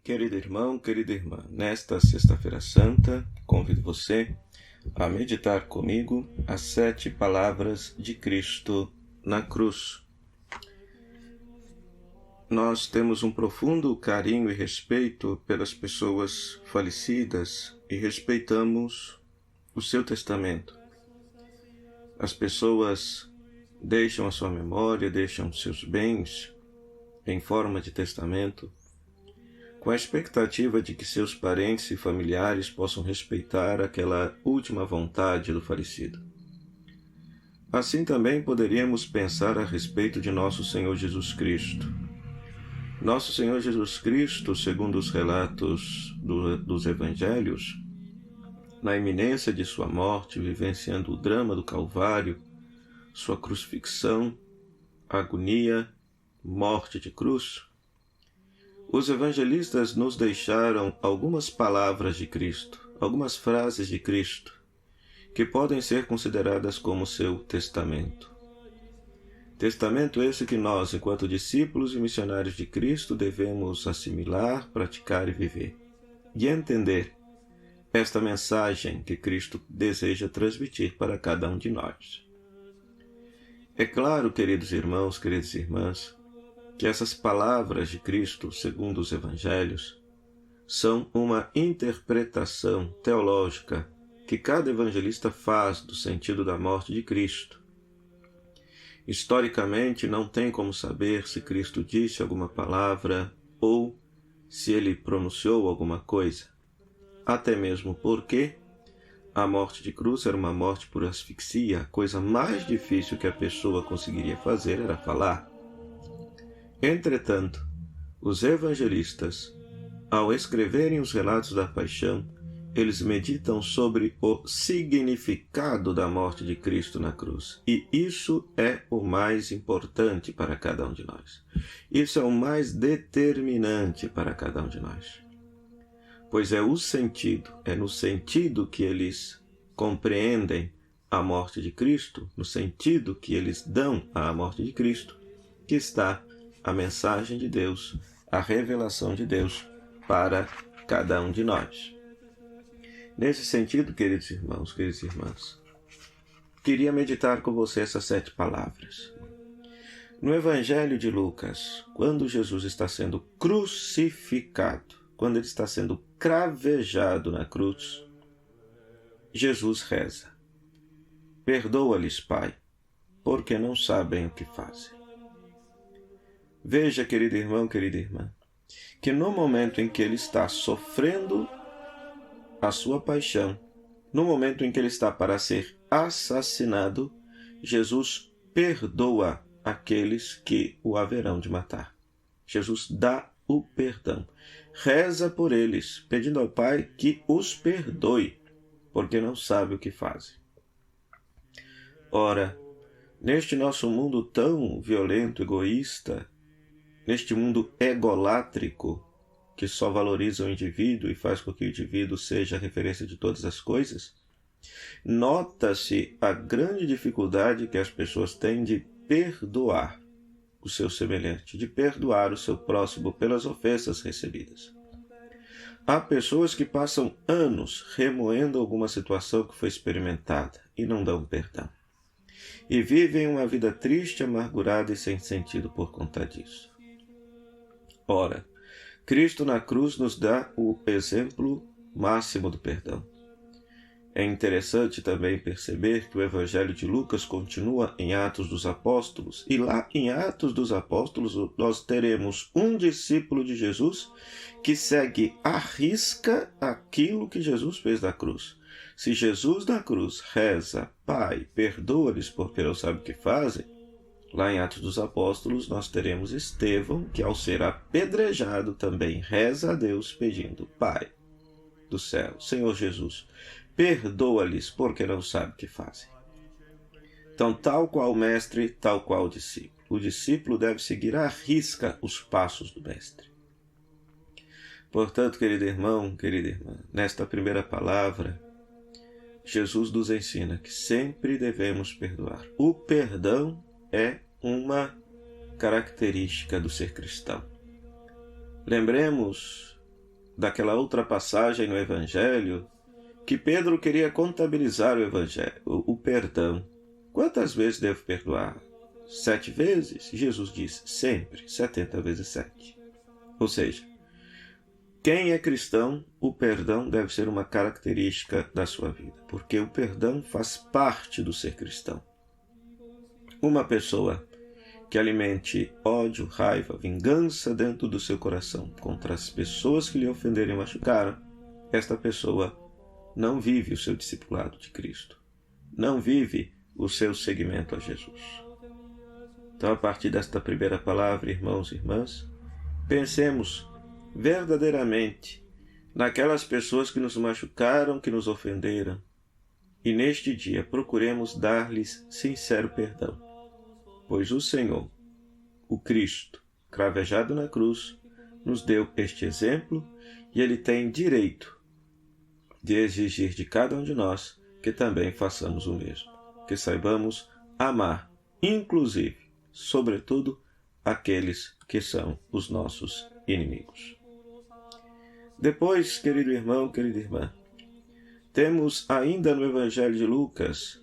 Querido irmão, querida irmã, nesta Sexta-feira Santa, convido você a meditar comigo as 7 palavras de Cristo na cruz. Nós temos um profundo carinho e respeito pelas pessoas falecidas e respeitamos o seu testamento. As pessoas deixam a sua memória, deixam seus bens em forma de testamento, com a expectativa de que seus parentes e familiares possam respeitar aquela última vontade do falecido. Assim também poderíamos pensar a respeito de nosso Senhor Jesus Cristo. Nosso Senhor Jesus Cristo, segundo os relatos dos Evangelhos, na iminência de sua morte, vivenciando o drama do Calvário, sua crucifixão, agonia, morte de cruz, os evangelistas nos deixaram algumas palavras de Cristo, algumas frases de Cristo, que podem ser consideradas como seu testamento. Testamento esse que nós, enquanto discípulos e missionários de Cristo, devemos assimilar, praticar e viver, e entender esta mensagem que Cristo deseja transmitir para cada um de nós. É claro, queridos irmãos, queridas irmãs, que essas palavras de Cristo, segundo os Evangelhos, são uma interpretação teológica que cada evangelista faz do sentido da morte de Cristo. Historicamente, não tem como saber se Cristo disse alguma palavra ou se ele pronunciou alguma coisa, até mesmo porque a morte de cruz era uma morte por asfixia. A coisa mais difícil que a pessoa conseguiria fazer era falar. Entretanto, os evangelistas, ao escreverem os relatos da paixão, eles meditam sobre o significado da morte de Cristo na cruz. E isso é o mais importante para cada um de nós. Isso é o mais determinante para cada um de nós. Pois é no sentido que eles compreendem a morte de Cristo, no sentido que eles dão à morte de Cristo, que está a mensagem de Deus, a revelação de Deus para cada um de nós. Nesse sentido, queridos irmãos, queridas irmãs, queria meditar com você essas 7 palavras. No Evangelho de Lucas, quando Jesus está sendo crucificado, quando ele está sendo cravejado na cruz, Jesus reza: perdoa-lhes, Pai, porque não sabem o que fazem. Veja, querido irmão, querida irmã, que no momento em que ele está sofrendo a sua paixão, no momento em que ele está para ser assassinado, Jesus perdoa aqueles que o haverão de matar. Jesus dá o perdão. Reza por eles, pedindo ao Pai que os perdoe, porque não sabe o que fazem. Ora, neste nosso mundo tão violento, egoísta, neste mundo egolátrico, que só valoriza o indivíduo e faz com que o indivíduo seja a referência de todas as coisas, nota-se a grande dificuldade que as pessoas têm de perdoar o seu semelhante, de perdoar o seu próximo pelas ofensas recebidas. Há pessoas que passam anos remoendo alguma situação que foi experimentada e não dão perdão. E vivem uma vida triste, amargurada e sem sentido por conta disso. Ora, Cristo na cruz nos dá o exemplo máximo do perdão. É interessante também perceber que o Evangelho de Lucas continua em Atos dos Apóstolos, e lá em Atos dos Apóstolos nós teremos um discípulo de Jesus que segue à risca aquilo que Jesus fez na cruz. Se Jesus na cruz reza: Pai, perdoa-lhes porque não sabem o que fazem, lá em Atos dos Apóstolos nós teremos Estevão, que ao ser apedrejado também reza a Deus pedindo: Pai do céu, Senhor Jesus, perdoa-lhes porque não sabem o que fazem. Então, tal qual o mestre, tal qual o discípulo. O discípulo deve seguir à risca os passos do mestre. Portanto, querido irmão, querida irmã, nesta primeira palavra, Jesus nos ensina que sempre devemos perdoar. O perdão é uma característica do ser cristão. Lembremos daquela outra passagem no Evangelho, que Pedro queria contabilizar o perdão. Quantas vezes devo perdoar? 7 vezes? Jesus diz, sempre, 70 vezes 7. Ou seja, quem é cristão, o perdão deve ser uma característica da sua vida, porque o perdão faz parte do ser cristão. Uma pessoa que alimente ódio, raiva, vingança dentro do seu coração contra as pessoas que lhe ofenderam e machucaram, esta pessoa não vive o seu discipulado de Cristo, não vive o seu seguimento a Jesus. Então, a partir desta primeira palavra, irmãos e irmãs, pensemos verdadeiramente naquelas pessoas que nos machucaram, que nos ofenderam, e neste dia procuremos dar-lhes sincero perdão, pois o Senhor, o Cristo, cravejado na cruz, nos deu este exemplo e Ele tem direito de exigir de cada um de nós que também façamos o mesmo, que saibamos amar, inclusive, sobretudo, aqueles que são os nossos inimigos. Depois, querido irmão, querida irmã, temos ainda no Evangelho de Lucas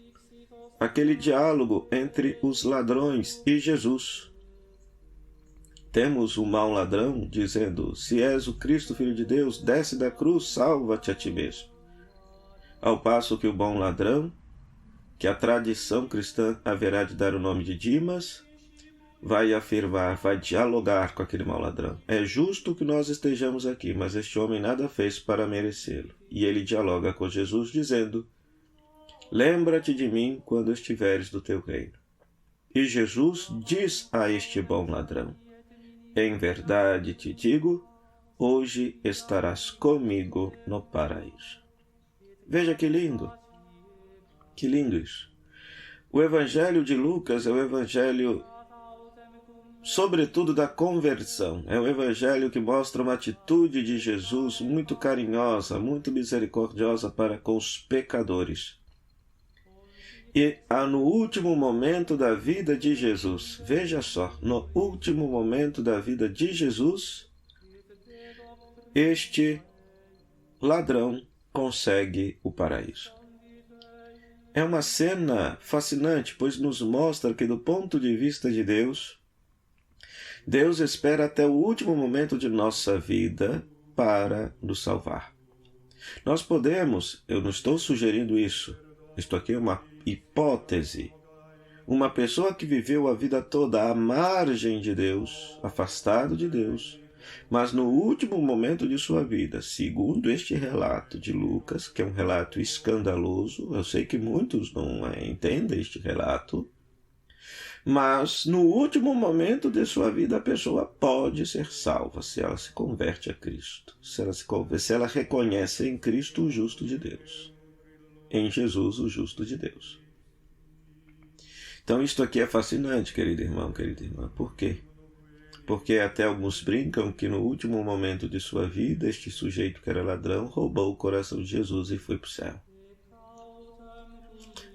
aquele diálogo entre os ladrões e Jesus. Temos o mau ladrão dizendo, se és o Cristo, Filho de Deus, desce da cruz, salva-te a ti mesmo. Ao passo que o bom ladrão, que a tradição cristã haverá de dar o nome de Dimas, vai afirmar, vai dialogar com aquele mau ladrão. É justo que nós estejamos aqui, mas este homem nada fez para merecê-lo. E ele dialoga com Jesus dizendo, lembra-te de mim quando estiveres do teu reino. E Jesus diz a este bom ladrão, em verdade te digo, hoje estarás comigo no paraíso. Veja que lindo isso. O Evangelho de Lucas é o Evangelho, sobretudo, da conversão. É um Evangelho que mostra uma atitude de Jesus muito carinhosa, muito misericordiosa para com os pecadores. E no último momento da vida de Jesus, veja só, no último momento da vida de Jesus, este ladrão consegue o paraíso. É uma cena fascinante, pois nos mostra que, do ponto de vista de Deus, Deus espera até o último momento de nossa vida para nos salvar. Nós podemos, eu não estou sugerindo isso, isto aqui é uma hipótese. Uma pessoa que viveu a vida toda à margem de Deus, afastado de Deus, mas no último momento de sua vida, segundo este relato de Lucas, que é um relato escandaloso, eu sei que muitos não entendem este relato, mas no último momento de sua vida a pessoa pode ser salva se ela se converte a Cristo, se ela reconhece em Cristo o justo de Deus, em Jesus o justo de Deus. Então isto aqui é fascinante, querido irmão, querida irmã. Por quê? Porque até alguns brincam que no último momento de sua vida, este sujeito que era ladrão roubou o coração de Jesus e foi para o céu.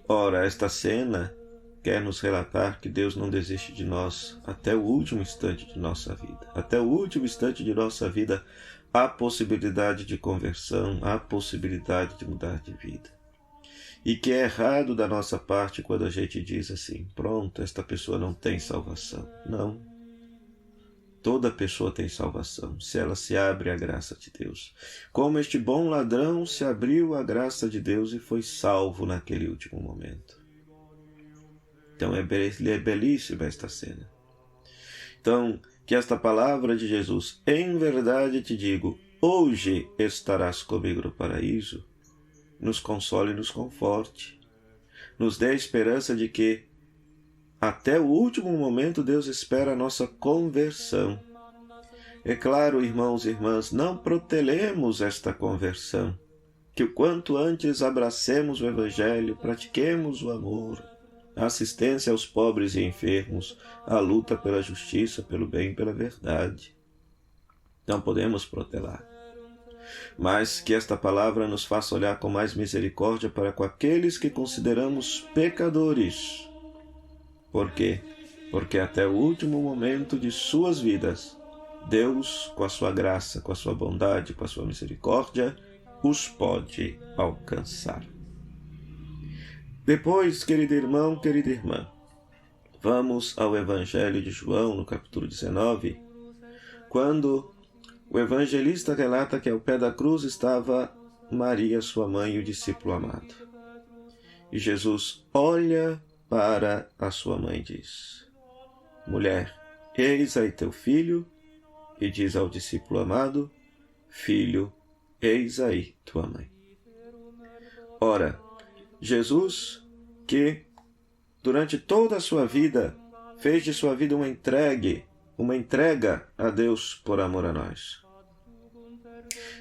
Ora, esta cena quer nos relatar que Deus não desiste de nós até o último instante de nossa vida. Até o último instante de nossa vida há possibilidade de conversão, há possibilidade de mudar de vida. E que é errado da nossa parte quando a gente diz assim, pronto, esta pessoa não tem salvação. Não. Toda pessoa tem salvação, se ela se abre à graça de Deus. Como este bom ladrão se abriu à graça de Deus e foi salvo naquele último momento. Então é belíssima esta cena. Então, que esta palavra de Jesus, em verdade te digo, hoje estarás comigo no paraíso, nos console e nos conforte, nos dê a esperança de que até o último momento Deus espera a nossa conversão. É claro, irmãos e irmãs, não protelemos esta conversão, que o quanto antes abracemos o Evangelho, pratiquemos o amor, a assistência aos pobres e enfermos, a luta pela justiça, pelo bem e pela verdade. Não podemos protelar. Mas que esta palavra nos faça olhar com mais misericórdia para com aqueles que consideramos pecadores. Por quê? Porque até o último momento de suas vidas, Deus, com a sua graça, com a sua bondade, com a sua misericórdia, os pode alcançar. Depois, querido irmão, querida irmã, vamos ao Evangelho de João, no capítulo 19, quando o evangelista relata que ao pé da cruz estava Maria, sua mãe, e o discípulo amado. E Jesus olha para a sua mãe e diz: mulher, eis aí teu filho, e diz ao discípulo amado: filho, eis aí tua mãe. Ora, Jesus, que durante toda a sua vida fez de sua vida uma entrega a Deus por amor a nós.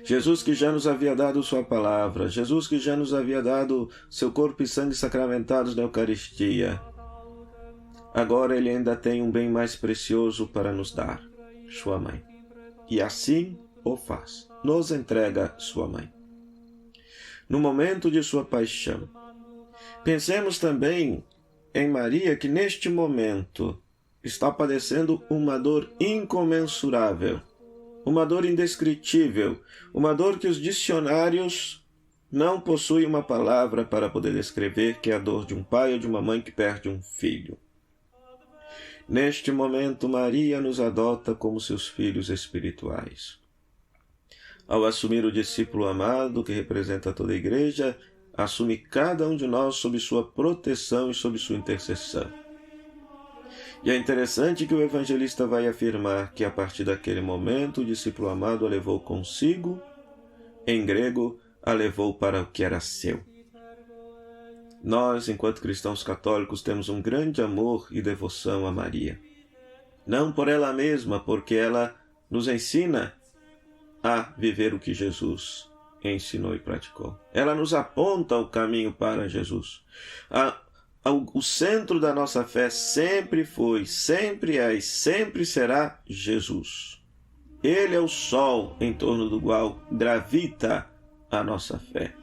Jesus que já nos havia dado sua palavra, Jesus que já nos havia dado seu corpo e sangue sacramentados na Eucaristia, agora ele ainda tem um bem mais precioso para nos dar, sua mãe. E assim o faz, nos entrega sua mãe. No momento de sua paixão, pensemos também em Maria, que neste momento está padecendo uma dor incomensurável, uma dor indescritível, uma dor que os dicionários não possuem uma palavra para poder descrever, que é a dor de um pai ou de uma mãe que perde um filho. Neste momento, Maria nos adota como seus filhos espirituais. Ao assumir o discípulo amado, que representa toda a Igreja, assume cada um de nós sob sua proteção e sob sua intercessão. E é interessante que o evangelista vai afirmar que a partir daquele momento o discípulo amado a levou consigo, em grego, a levou para o que era seu. Nós, enquanto cristãos católicos, temos um grande amor e devoção a Maria. Não por ela mesma, porque ela nos ensina a viver o que Jesus ensinou e praticou. Ela nos aponta o caminho para Jesus. O centro da nossa fé sempre foi, sempre é e sempre será Jesus. Ele é o sol em torno do qual gravita a nossa fé.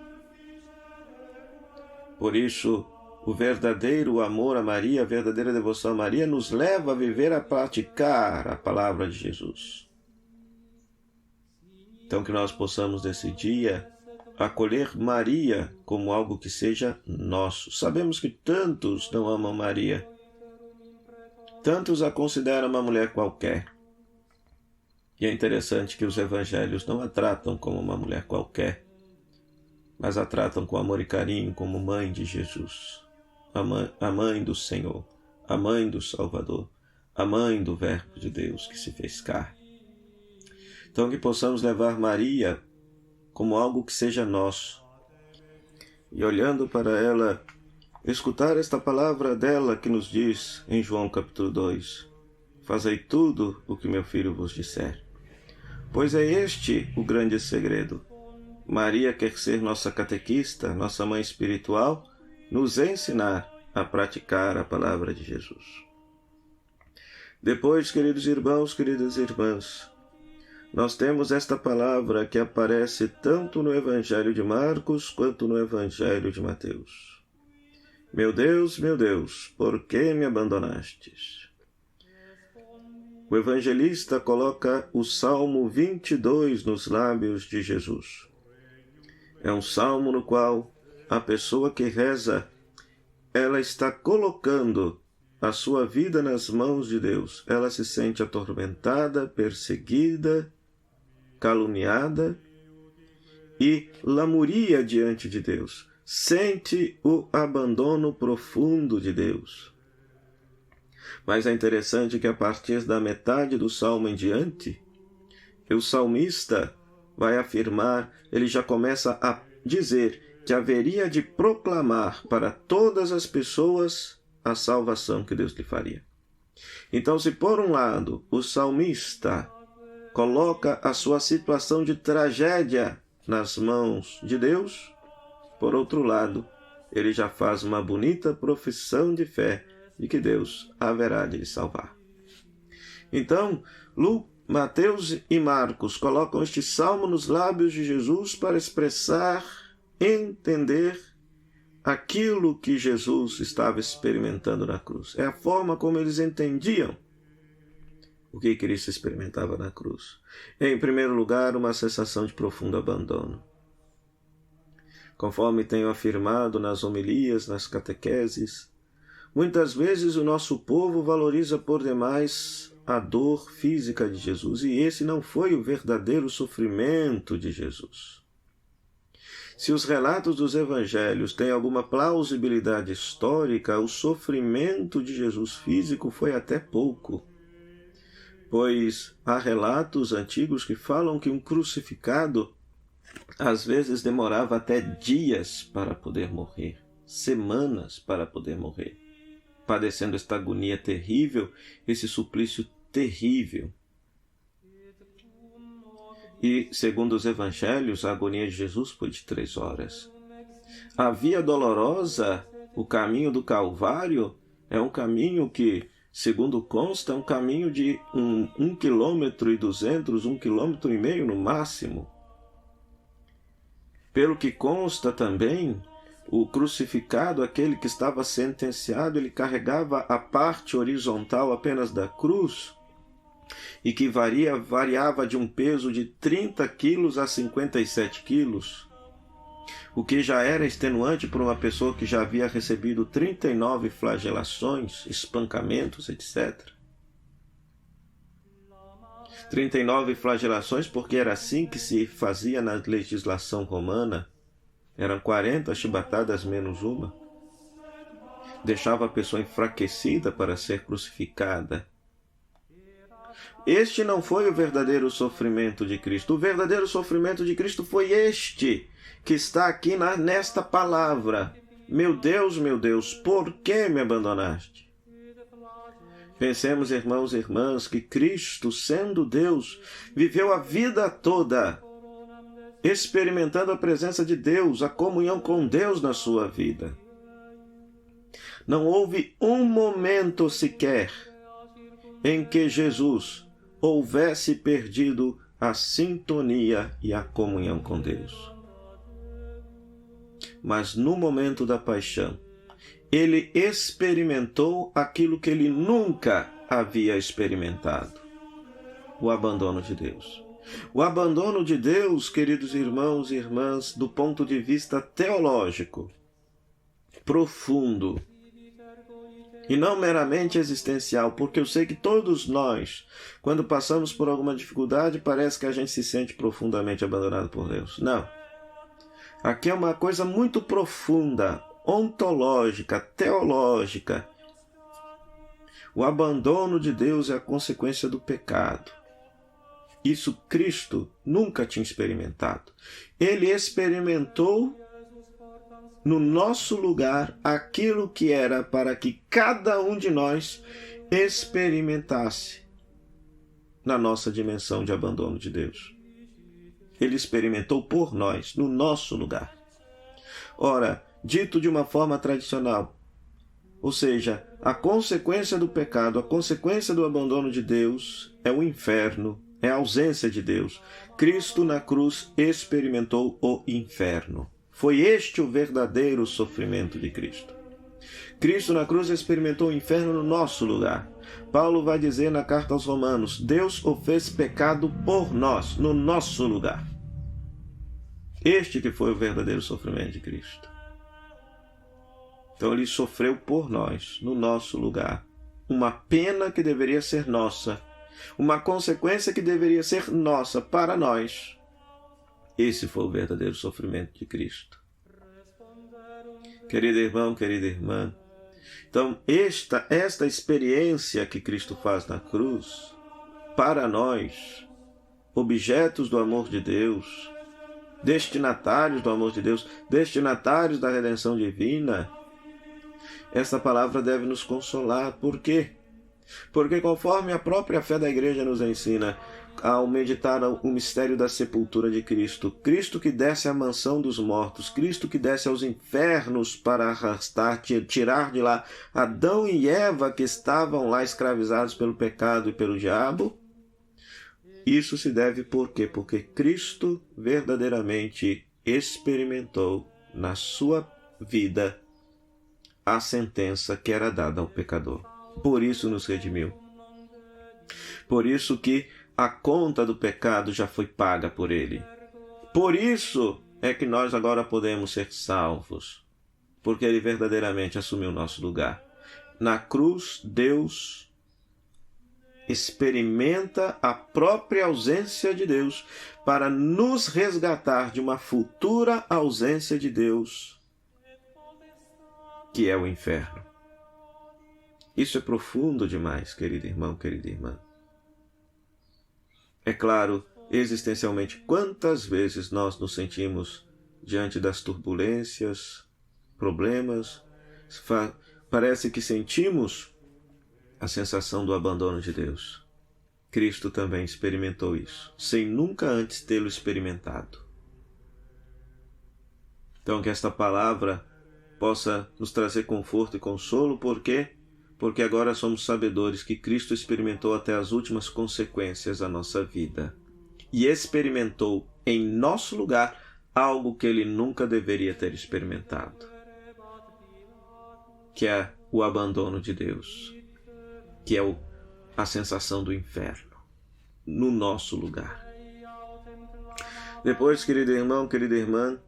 Por isso, o verdadeiro amor a Maria, a verdadeira devoção a Maria, nos leva a viver, a praticar a palavra de Jesus. Então, que nós possamos, nesse dia, acolher Maria como algo que seja nosso. Sabemos que tantos não amam Maria. Tantos a consideram uma mulher qualquer. E é interessante que os evangelhos não a tratam como uma mulher qualquer, mas a tratam com amor e carinho como mãe de Jesus, a mãe do Senhor, a mãe do Salvador, a mãe do Verbo de Deus que se fez carne. Então, que possamos levar Maria como algo que seja nosso. E olhando para ela, escutar esta palavra dela que nos diz em João capítulo 2, fazei tudo o que meu filho vos disser. Pois é este o grande segredo. Maria quer ser nossa catequista, nossa mãe espiritual, nos ensinar a praticar a palavra de Jesus. Depois, queridos irmãos, queridas irmãs, nós temos esta palavra que aparece tanto no Evangelho de Marcos quanto no Evangelho de Mateus. Meu Deus, por que me abandonastes? O evangelista coloca o Salmo 22 nos lábios de Jesus. É um salmo no qual a pessoa que reza, ela está colocando a sua vida nas mãos de Deus. Ela se sente atormentada, perseguida, caluniada e lamuria diante de Deus. Sente o abandono profundo de Deus. Mas é interessante que a partir da metade do salmo em diante, o salmista vai afirmar, ele já começa a dizer que haveria de proclamar para todas as pessoas a salvação que Deus lhe faria. Então, se por um lado o salmista coloca a sua situação de tragédia nas mãos de Deus, por outro lado, ele já faz uma bonita profissão de fé de que Deus haverá de lhe salvar. Então, Mateus e Marcos colocam este salmo nos lábios de Jesus para expressar, entender aquilo que Jesus estava experimentando na cruz. É a forma como eles entendiam o que Cristo experimentava na cruz? Em primeiro lugar, uma sensação de profundo abandono. Conforme tenho afirmado nas homilias, nas catequeses, muitas vezes o nosso povo valoriza por demais a dor física de Jesus, e esse não foi o verdadeiro sofrimento de Jesus. Se os relatos dos evangelhos têm alguma plausibilidade histórica, o sofrimento de Jesus físico foi até pouco, pois há relatos antigos que falam que um crucificado às vezes demorava até dias para poder morrer, semanas para poder morrer, padecendo esta agonia terrível, esse suplício terrível. E, segundo os evangelhos, a agonia de Jesus foi de 3 horas. A via dolorosa, o caminho do Calvário, é um caminho que, segundo consta, é um caminho de 1,2 km, 1,5 km no máximo. Pelo que consta também, o crucificado, aquele que estava sentenciado, ele carregava a parte horizontal apenas da cruz, e que variava de um peso de 30 quilos a 57 quilos, o que já era extenuante para uma pessoa que já havia recebido 39 flagelações, espancamentos, etc. 39 flagelações porque era assim que se fazia na legislação romana. Eram 40 chibatadas menos uma. Deixava a pessoa enfraquecida para ser crucificada. Este não foi o verdadeiro sofrimento de Cristo. O verdadeiro sofrimento de Cristo foi este, que está aqui nesta palavra. Meu Deus, por que me abandonaste? Pensemos, irmãos e irmãs, que Cristo, sendo Deus, viveu a vida toda experimentando a presença de Deus, a comunhão com Deus na sua vida. Não houve um momento sequer em que Jesus houvesse perdido a sintonia e a comunhão com Deus. Mas no momento da paixão, ele experimentou aquilo que ele nunca havia experimentado: o abandono de Deus. O abandono de Deus, queridos irmãos e irmãs, do ponto de vista teológico, profundo, e não meramente existencial, porque eu sei que todos nós, quando passamos por alguma dificuldade, parece que a gente se sente profundamente abandonado por Deus. Não. Aqui é uma coisa muito profunda, ontológica, teológica. O abandono de Deus é a consequência do pecado. Isso Cristo nunca tinha experimentado. Ele experimentou no nosso lugar aquilo que era para que cada um de nós experimentasse na nossa dimensão de abandono de Deus. Ele experimentou por nós, no nosso lugar. Ora, dito de uma forma tradicional, ou seja, a consequência do pecado, a consequência do abandono de Deus é o inferno, é a ausência de Deus. Cristo na cruz experimentou o inferno. Foi este o verdadeiro sofrimento de Cristo. Cristo na cruz experimentou o inferno no nosso lugar. Paulo vai dizer na carta aos Romanos: Deus o fez pecado por nós, no nosso lugar. Este que foi o verdadeiro sofrimento de Cristo. Então ele sofreu por nós, no nosso lugar. Uma pena que deveria ser nossa. Uma consequência que deveria ser nossa para nós. Esse foi o verdadeiro sofrimento de Cristo. Querido irmão, querida irmã, então esta experiência que Cristo faz na cruz, para nós, objetos do amor de Deus, destinatários do amor de Deus, destinatários da redenção divina, essa palavra deve nos consolar. Por quê? Porque conforme a própria fé da Igreja nos ensina, ao meditar o mistério da sepultura de Cristo, Cristo que desce à mansão dos mortos, Cristo que desce aos infernos para arrastar, tirar de lá Adão e Eva que estavam lá escravizados pelo pecado e pelo diabo, isso se deve por quê? Porque Cristo verdadeiramente experimentou na sua vida a sentença que era dada ao pecador. Por isso nos redimiu. Por isso que a conta do pecado já foi paga por ele. Por isso é que nós agora podemos ser salvos, porque ele verdadeiramente assumiu o nosso lugar. Na cruz, Deus experimenta a própria ausência de Deus para nos resgatar de uma futura ausência de Deus, que é o inferno. Isso é profundo demais, querido irmão, querida irmã. É claro, existencialmente, quantas vezes nós nos sentimos diante das turbulências, problemas, parece que sentimos a sensação do abandono de Deus. Cristo também experimentou isso, sem nunca antes tê-lo experimentado. Então, que esta palavra possa nos trazer conforto e consolo, porque agora somos sabedores que Cristo experimentou até as últimas consequências da nossa vida e experimentou em nosso lugar algo que ele nunca deveria ter experimentado, que é o abandono de Deus, que é a sensação do inferno, no nosso lugar. Depois, querido irmão, querida irmã,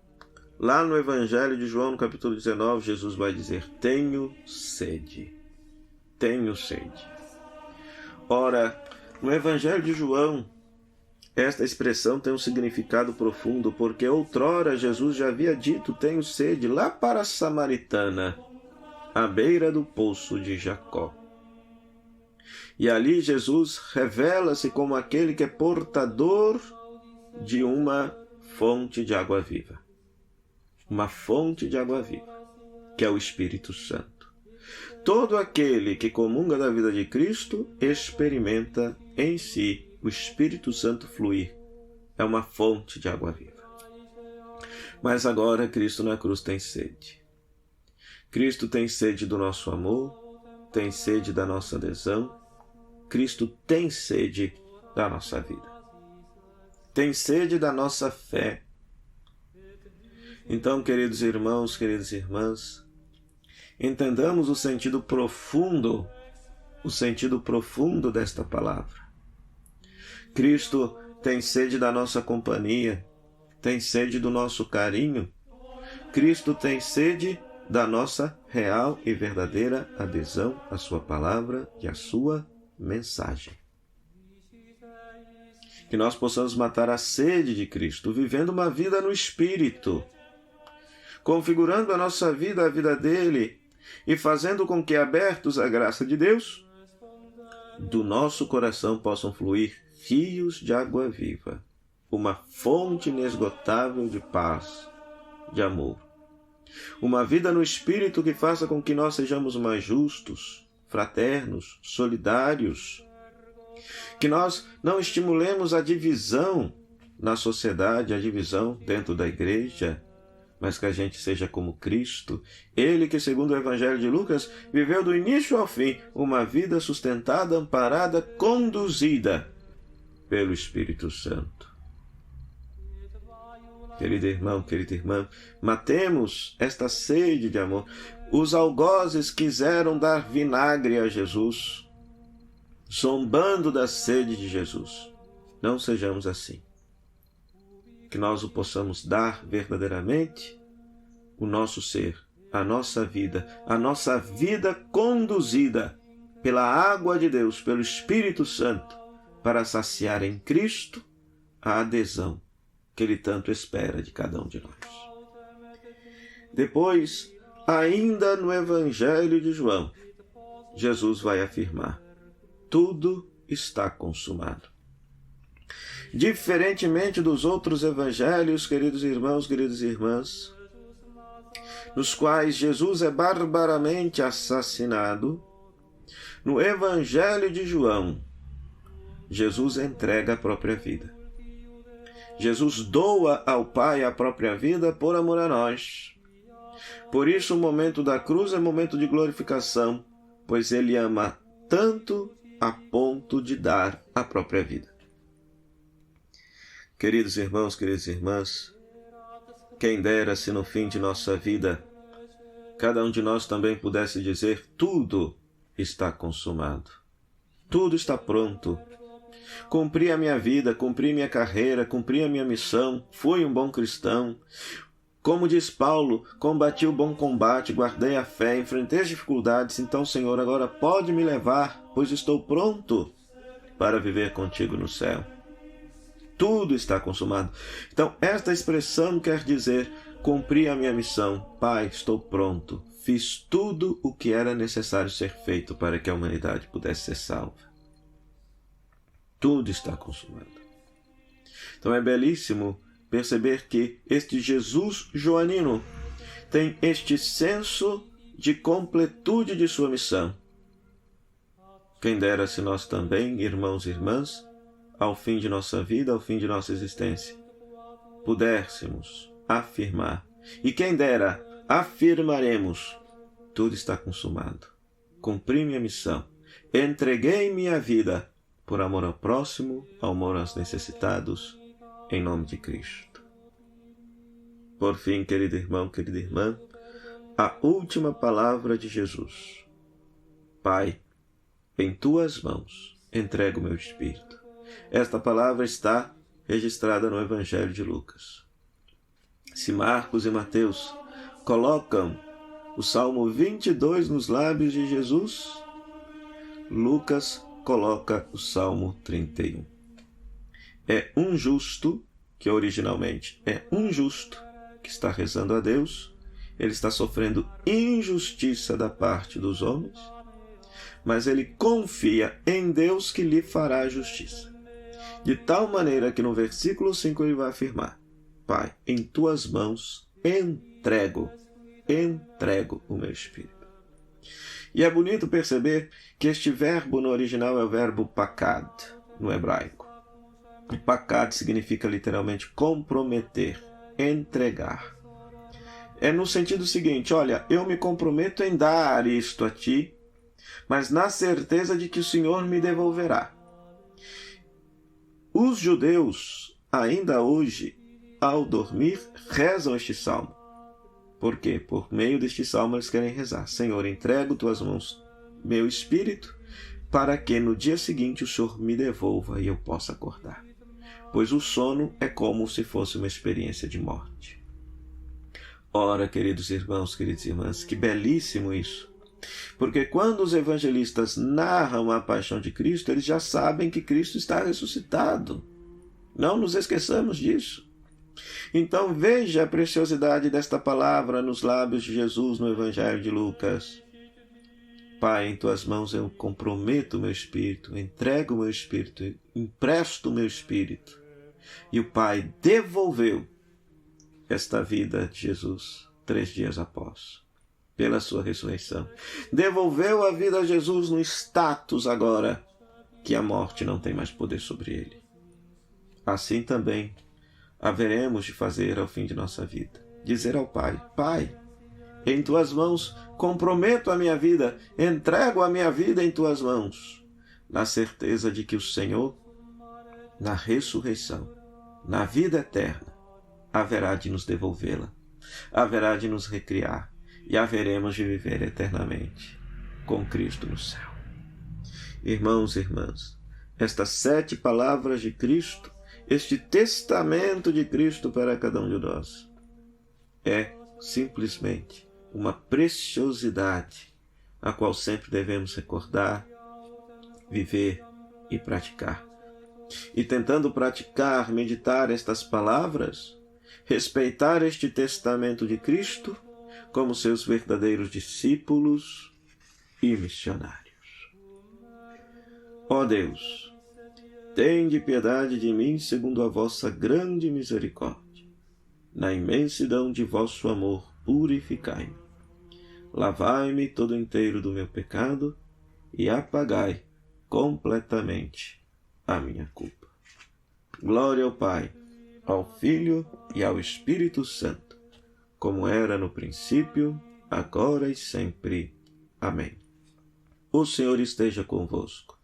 lá no Evangelho de João, no capítulo 19, Jesus vai dizer: tenho sede. Tenho sede. Ora, no Evangelho de João, esta expressão tem um significado profundo, porque outrora Jesus já havia dito tenho sede lá para a Samaritana, à beira do poço de Jacó. E ali Jesus revela-se como aquele que é portador de uma fonte de água viva. Uma fonte de água viva, que é o Espírito Santo. Todo aquele que comunga da vida de Cristo experimenta em si o Espírito Santo fluir. É uma fonte de água viva. Mas agora Cristo na cruz tem sede. Cristo tem sede do nosso amor, tem sede da nossa adesão. Cristo tem sede da nossa vida. Tem sede da nossa fé. Então, queridos irmãos, queridas irmãs, entendamos o sentido profundo desta palavra. Cristo tem sede da nossa companhia, tem sede do nosso carinho. Cristo tem sede da nossa real e verdadeira adesão à sua palavra e à sua mensagem. Que nós possamos matar a sede de Cristo, vivendo uma vida no Espírito, configurando a nossa vida, a vida dele, e fazendo com que, abertos à graça de Deus, do nosso coração possam fluir rios de água viva, uma fonte inesgotável de paz, de amor. Uma vida no Espírito que faça com que nós sejamos mais justos, fraternos, solidários. Que nós não estimulemos a divisão na sociedade, a divisão dentro da igreja, mas que a gente seja como Cristo, ele que, segundo o Evangelho de Lucas, viveu do início ao fim uma vida sustentada, amparada, conduzida pelo Espírito Santo. Querido irmão, querida irmã, matemos esta sede de amor. Os algozes quiseram dar vinagre a Jesus, zombando da sede de Jesus. Não sejamos assim. Que nós o possamos dar verdadeiramente o nosso ser, a nossa vida conduzida pela água de Deus, pelo Espírito Santo, para saciar em Cristo a adesão que Ele tanto espera de cada um de nós. Depois, ainda no Evangelho de João, Jesus vai afirmar: tudo está consumado. Diferentemente dos outros evangelhos, queridos irmãos, queridas irmãs, nos quais Jesus é barbaramente assassinado, no Evangelho de João, Jesus entrega a própria vida. Jesus doa ao Pai a própria vida por amor a nós. Por isso o momento da cruz é momento de glorificação, pois Ele ama tanto a ponto de dar a própria vida. Queridos irmãos, queridas irmãs, quem dera se no fim de nossa vida, cada um de nós também pudesse dizer: tudo está consumado. Tudo está pronto. Cumpri a minha vida, cumpri minha carreira, cumpri a minha missão, fui um bom cristão. Como diz Paulo, combati o bom combate, guardei a fé, enfrentei as dificuldades. Então, Senhor, agora pode me levar, pois estou pronto para viver contigo no céu. Tudo está consumado. Então, esta expressão quer dizer, cumpri a minha missão. Pai, estou pronto. Fiz tudo o que era necessário ser feito para que a humanidade pudesse ser salva. Tudo está consumado. Então, é belíssimo perceber que este Jesus joanino tem este senso de completude de sua missão. Quem dera se nós também, irmãos e irmãs, ao fim de nossa vida, ao fim de nossa existência, pudéssemos afirmar, e quem dera, afirmaremos, tudo está consumado, cumpri minha missão, entreguei minha vida por amor ao próximo, amor aos necessitados, em nome de Cristo. Por fim, querido irmão, querida irmã, a última palavra de Jesus. Pai, em tuas mãos entrego o meu espírito. Esta palavra está registrada no Evangelho de Lucas. Se Marcos e Mateus colocam o Salmo 22 nos lábios de Jesus, Lucas coloca o Salmo 31. É um justo, que originalmente é um justo, que está rezando a Deus, ele está sofrendo injustiça da parte dos homens, mas ele confia em Deus que lhe fará justiça. De tal maneira que no versículo 5 ele vai afirmar, Pai, em tuas mãos entrego o meu espírito. E é bonito perceber que este verbo no original é o verbo pakad, no hebraico. E pakad significa literalmente comprometer, entregar. É no sentido seguinte, olha, eu me comprometo em dar isto a ti, mas na certeza de que o Senhor me devolverá. Os judeus, ainda hoje, ao dormir, rezam este salmo. Por quê? Por meio deste salmo eles querem rezar. Senhor, entrego tuas mãos meu espírito, para que no dia seguinte o Senhor me devolva e eu possa acordar. Pois o sono é como se fosse uma experiência de morte. Ora, queridos irmãos, queridas irmãs, que belíssimo isso! Porque quando os evangelistas narram a paixão de Cristo, eles já sabem que Cristo está ressuscitado. Não nos esqueçamos disso. Então veja a preciosidade desta palavra nos lábios de Jesus no Evangelho de Lucas. Pai, em tuas mãos eu comprometo o meu espírito, entrego o meu espírito, empresto o meu espírito. E o Pai devolveu esta vida de Jesus 3 dias após, pela sua ressurreição. Devolveu a vida a Jesus no status agora que a morte não tem mais poder sobre ele. Assim também haveremos de fazer ao fim de nossa vida. Dizer ao Pai, Pai, em tuas mãos comprometo a minha vida, entrego a minha vida em tuas mãos, na certeza de que o Senhor, na ressurreição, na vida eterna, haverá de nos devolvê-la, haverá de nos recriar e haveremos de viver eternamente com Cristo no céu. Irmãos e irmãs, estas 7 palavras de Cristo, este testamento de Cristo para cada um de nós, é simplesmente uma preciosidade a qual sempre devemos recordar, viver e praticar. E tentando praticar, meditar estas palavras, respeitar este testamento de Cristo como seus verdadeiros discípulos e missionários. Ó Deus, tende piedade de mim segundo a vossa grande misericórdia. Na imensidão de vosso amor, purificai-me. Lavai-me todo inteiro do meu pecado e apagai completamente a minha culpa. Glória ao Pai, ao Filho e ao Espírito Santo, como era no princípio, agora e sempre. Amém. O Senhor esteja convosco.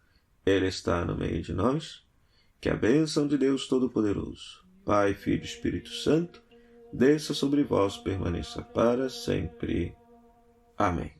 Ele está no meio de nós. Que a bênção de Deus Todo-Poderoso, Pai, Filho e Espírito Santo, desça sobre vós, permaneça para sempre. Amém.